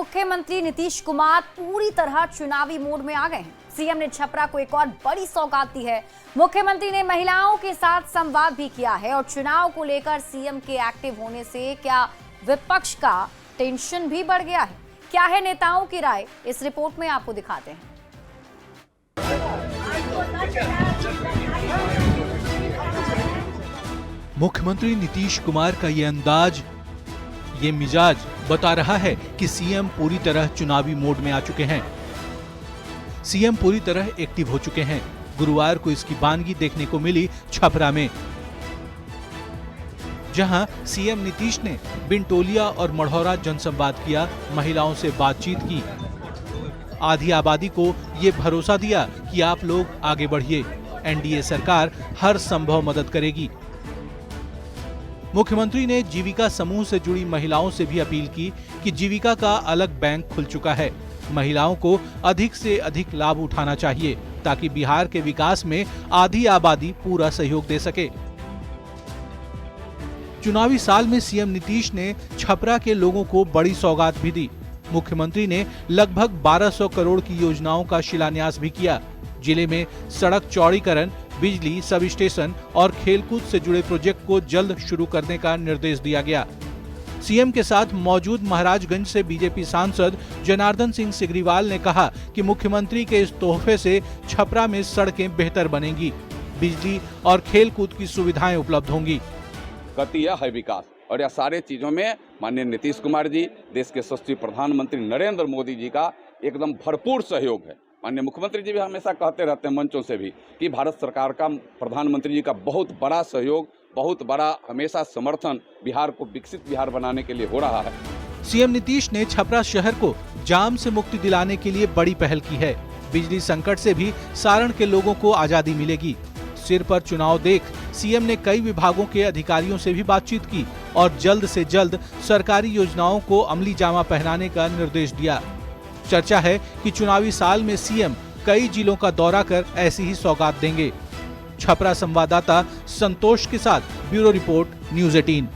मुख्यमंत्री नीतीश कुमार पूरी तरह चुनावी मोड में आ गए हैं। सीएम ने छपरा को एक और बड़ी सौगात दी है। मुख्यमंत्री ने महिलाओं के साथ संवाद भी किया है और चुनाव को लेकर सीएम के एक्टिव होने से क्या विपक्ष का टेंशन भी बढ़ गया है? क्या है नेताओं की राय, इस रिपोर्ट में आपको दिखाते हैं। मुख्यमंत्री नीतीश कुमार का ये अंदाज, ये मिजाज बता रहा है कि सीएम पूरी तरह चुनावी मोड में आ चुके हैं। सीएम पूरी तरह एक्टिव हो चुके हैं। गुरुवार को इसकी बानगी देखने को मिली छपरा में, जहां सीएम नीतीश ने बिनटोलिया और मढ़ौरा जनसंवाद किया, महिलाओं से बातचीत की, आधी आबादी को ये भरोसा दिया कि आप लोग आगे बढ़िए, एनडीए सरकार हर संभव मदद करेगी। मुख्यमंत्री ने जीविका समूह से जुड़ी महिलाओं से भी अपील की कि जीविका का अलग बैंक खुल चुका है, महिलाओं को अधिक से अधिक लाभ उठाना चाहिए ताकि बिहार के विकास में आधी आबादी पूरा सहयोग दे सके। चुनावी साल में सीएम नीतीश ने छपरा के लोगों को बड़ी सौगात भी दी। मुख्यमंत्री ने लगभग 1200 करोड़ की योजनाओं का शिलान्यास भी किया। जिले में सड़क चौड़ीकरण, बिजली, सब स्टेशन और खेलकूद से जुड़े प्रोजेक्ट को जल्द शुरू करने का निर्देश दिया गया। सीएम के साथ मौजूद महाराजगंज से बीजेपी सांसद जनार्दन सिंह सिग्रीवाल ने कहा कि मुख्यमंत्री के इस तोहफे से छपरा में सड़कें बेहतर बनेंगी, बिजली और खेलकूद की सुविधाएं उपलब्ध होंगी। गति है विकास, और यह सारे चीजों में माननीय नीतीश कुमार जी, देश के यशस्वी प्रधानमंत्री नरेंद्र मोदी जी का एकदम भरपूर सहयोग है। माननीय मुख्यमंत्री जी भी हमेशा कहते रहते हैं मंचों से भी कि भारत सरकार का, प्रधानमंत्री जी का बहुत बड़ा सहयोग, बहुत बड़ा हमेशा समर्थन बिहार को विकसित बिहार बनाने के लिए हो रहा है। सीएम नीतीश ने छपरा शहर को जाम से मुक्ति दिलाने के लिए बड़ी पहल की है। बिजली संकट से भी सारण के लोगों को आजादी मिलेगी। सिर पर चुनाव देख सीएम ने कई विभागों के अधिकारियों से भी बातचीत की और जल्द से जल्द सरकारी योजनाओं को अमली जामा पहनाने का निर्देश दिया। चर्चा है कि चुनावी साल में सीएम कई जिलों का दौरा कर ऐसी ही सौगात देंगे। छपरा संवाददाता संतोष के साथ ब्यूरो रिपोर्ट, न्यूज़ 18।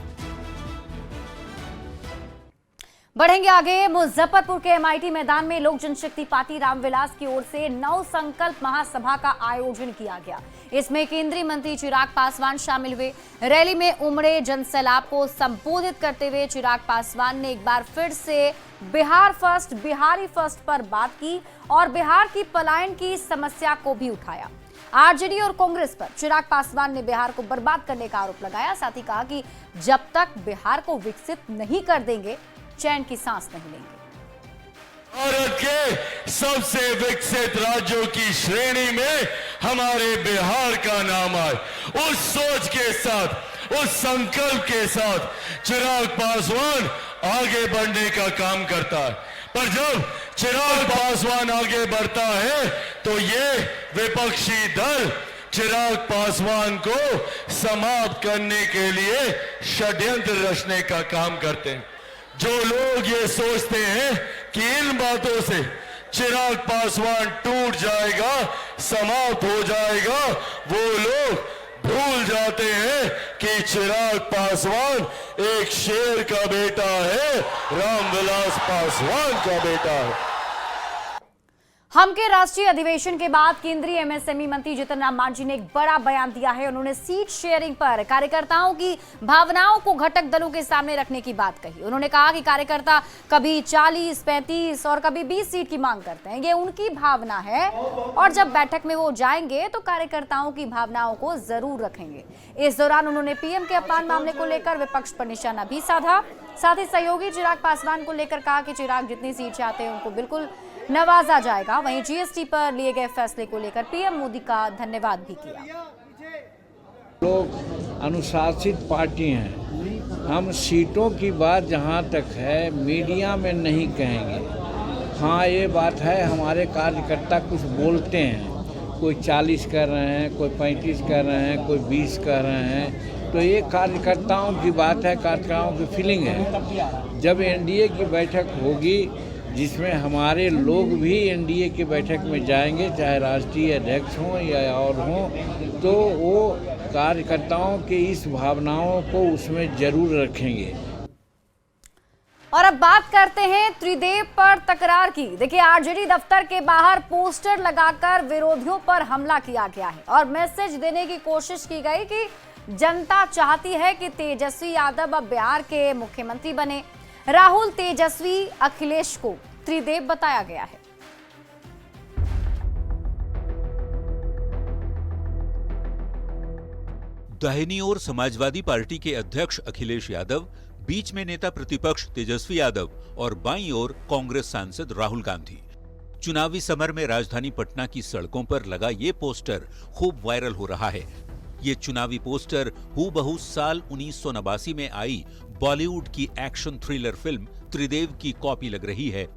बढ़ेंगे आगे। मुजफ्फरपुर के एमआईटी मैदान में लोक जनशक्ति पार्टी रामविलास की ओर से नव संकल्प महासभा का आयोजन किया गया। इसमें केंद्रीय मंत्री चिराग पासवान शामिल हुए। रैली में उमड़े जनसैलाब को संबोधित करते हुए चिराग पासवान ने एक बार फिर से बिहार फर्स्ट, बिहारी फर्स्ट पर बात की और बिहार की पलायन की समस्या को भी उठाया। आरजेडी और कांग्रेस पर चिराग पासवान ने बिहार को बर्बाद करने का आरोप लगाया। साथ ही कहा कि जब तक बिहार को विकसित नहीं कर देंगे, चैन की सांस नहीं लेंगे। भारत के सबसे विकसित राज्यों की श्रेणी में हमारे बिहार का नाम आए, उस सोच के साथ, उस संकल्प के साथ चिराग पासवान आगे बढ़ने का काम करता है। पर जब चिराग पासवान आगे बढ़ता है तो ये विपक्षी दल चिराग पासवान को समाप्त करने के लिए षड्यंत्र रचने का काम करते हैं। जो लोग ये सोचते हैं कि इन बातों से चिराग पासवान टूट जाएगा, समाप्त हो जाएगा, वो लोग भूल जाते हैं कि चिराग पासवान एक शेर का बेटा है, रामविलास पासवान का बेटा है। हम के राष्ट्रीय अधिवेशन के बाद केंद्रीय एमएसएमई मंत्री जीतन राम मांझी ने एक बड़ा बयान दिया है। उन्होंने सीट शेयरिंग पर कार्यकर्ताओं की भावनाओं को घटक दलों के सामने रखने की बात कही। उन्होंने कहा कि कार्यकर्ता कभी 40, 35 और कभी 20 सीट की मांग करते हैं, ये उनकी भावना है और जब बैठक में वो जाएंगे तो कार्यकर्ताओं की भावनाओं को जरूर रखेंगे। इस दौरान उन्होंने पीएम के अपमान मामले को लेकर विपक्ष पर निशाना भी साधा। साथ ही सहयोगी चिराग पासवान को लेकर कहा कि चिराग जितनी सीट चाहते हैं उनको बिल्कुल नवाजा जाएगा। वहीं जीएसटी पर लिए गए फैसले को लेकर पीएम मोदी का धन्यवाद भी किया। लोग अनुशासित पार्टी हैं। हम सीटों की बात जहां तक है मीडिया में नहीं कहेंगे। हाँ, ये बात है, हमारे कार्यकर्ता कुछ बोलते हैं, कोई 40 कर रहे हैं, कोई 35 कर रहे हैं, कोई 20 कर रहे हैं, तो ये कार्यकर्ताओं की बात है, कार्यकर्ताओं की फीलिंग है। जब एनडीए की बैठक होगी जिसमें हमारे लोग भी एनडीए की बैठक में जाएंगे, चाहे राष्ट्रीय अध्यक्ष हों या और हों, तो वो कार्यकर्ताओं की इस भावनाओं को उसमें जरूर रखेंगे। और अब बात करते हैं त्रिदेव पर तकरार की। देखिए, आरजेडी दफ्तर के बाहर पोस्टर लगाकर विरोधियों पर हमला किया गया है और मैसेज देने की कोशिश की गई कि जनता चाहती है कि तेजस्वी यादव अब बिहार के मुख्यमंत्री बने। राहुल, तेजस्वी, अखिलेश को त्रिदेव बताया गया है। दाहिनी ओर समाजवादी पार्टी के अध्यक्ष अखिलेश यादव, बीच में नेता प्रतिपक्ष तेजस्वी यादव और बाईं ओर कांग्रेस सांसद राहुल गांधी। चुनावी समर में राजधानी पटना की सड़कों पर लगा ये पोस्टर खूब वायरल हो रहा है। ये चुनावी पोस्टर हूबहू साल 1989 में आई बॉलीवुड की एक्शन थ्रिलर फिल्म त्रिदेव की कॉपी लग रही है,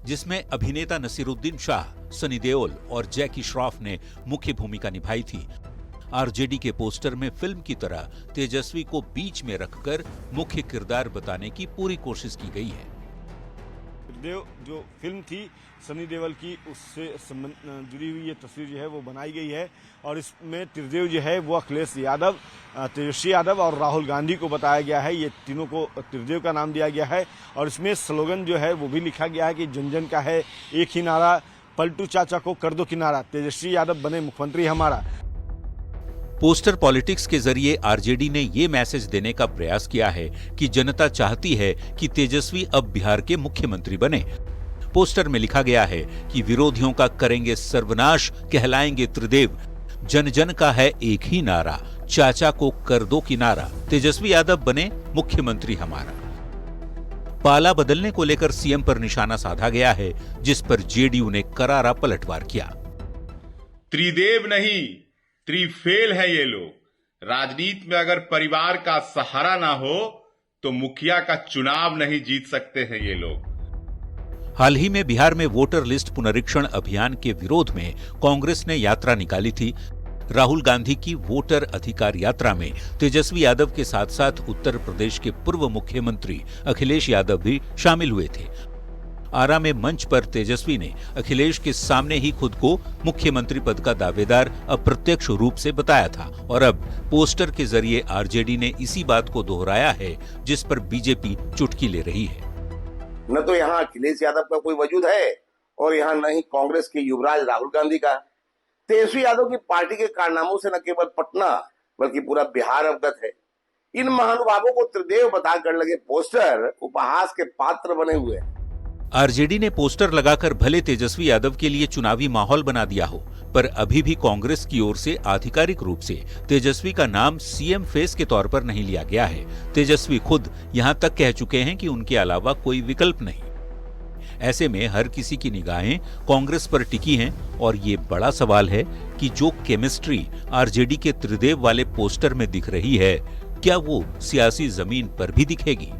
जिसमें अभिनेता नसीरुद्दीन शाह, सनी देओल और जैकी श्रॉफ ने मुख्य भूमिका निभाई थी। आरजेडी के पोस्टर में फिल्म की तरह तेजस्वी को बीच में रखकर मुख्य किरदार बताने की पूरी कोशिश की गई है। त्रिदेव जो फिल्म थी सनी देओल की, उससे जुड़ी हुई ये तस्वीर जो है वो बनाई गई है और इसमें त्रिदेव जो है वो अखिलेश यादव, तेजस्वी यादव और राहुल गांधी को बताया गया है। ये तीनों को त्रिदेव का नाम दिया गया है और इसमें स्लोगन जो है वो भी लिखा गया है कि जन जन का है एक ही नारा, पलटू चाचा को कर दो किनारा, तेजस्वी यादव बने मुख्यमंत्री हमारा। पोस्टर पॉलिटिक्स के जरिए आरजेडी ने ये मैसेज देने का प्रयास किया है कि जनता चाहती है कि तेजस्वी अब बिहार के मुख्यमंत्री बने। पोस्टर में लिखा गया है कि विरोधियों का करेंगे सर्वनाश, कहलाएंगे त्रिदेव, जन जन का है एक ही नारा, चाचा को कर दो किनारा, तेजस्वी यादव बने मुख्यमंत्री हमारा। पाला बदलने को लेकर सीएम पर निशाना साधा गया है, जिस पर जेडीयू ने करारा पलटवार किया। त्रिदेव नहीं, त्रिफेल है ये लोग। राजनीति में अगर परिवार का सहारा ना हो तो मुखिया का चुनाव नहीं जीत सकते हैं ये लोग। हाल ही में बिहार में वोटर लिस्ट पुनरीक्षण अभियान के विरोध में कांग्रेस ने यात्रा निकाली थी। राहुल गांधी की वोटर अधिकार यात्रा में तेजस्वी यादव के साथ साथ उत्तर प्रदेश के पूर्व मुख्यमंत्री अखिलेश यादव भी शामिल हुए थे। आरा में मंच पर तेजस्वी ने अखिलेश के सामने ही खुद को मुख्यमंत्री पद का दावेदार अप्रत्यक्ष रूप से बताया था और अब पोस्टर के जरिए आरजेडी ने इसी बात को दोहराया है, जिस पर बीजेपी चुटकी ले रही है। न तो यहाँ अखिलेश यादव का कोई वजूद है और यहाँ न ही कांग्रेस के युवराज राहुल गांधी का। तेजस्वी यादव की पार्टी के कारनामों से न केवल पटना बल्कि पूरा बिहार अवगत है। इन महानुभावों को त्रिदेव बताकर लगे पोस्टर उपहास के पात्र बने हुए हैं। आरजेडी ने पोस्टर लगाकर भले तेजस्वी यादव के लिए चुनावी माहौल बना दिया हो, पर अभी भी कांग्रेस की ओर से आधिकारिक रूप से तेजस्वी का नाम सीएम फेस के तौर पर नहीं लिया गया है। तेजस्वी खुद यहां तक कह चुके हैं कि उनके अलावा कोई विकल्प नहीं। ऐसे में हर किसी की निगाहें कांग्रेस पर टिकी हैं और ये बड़ा सवाल है कि जो केमिस्ट्री आरजेडी के त्रिदेव वाले पोस्टर में दिख रही है, क्या वो सियासी जमीन पर भी दिखेगी?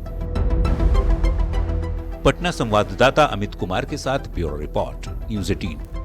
पटना संवाददाता अमित कुमार के साथ ब्यूरो रिपोर्ट, न्यूज़ 18।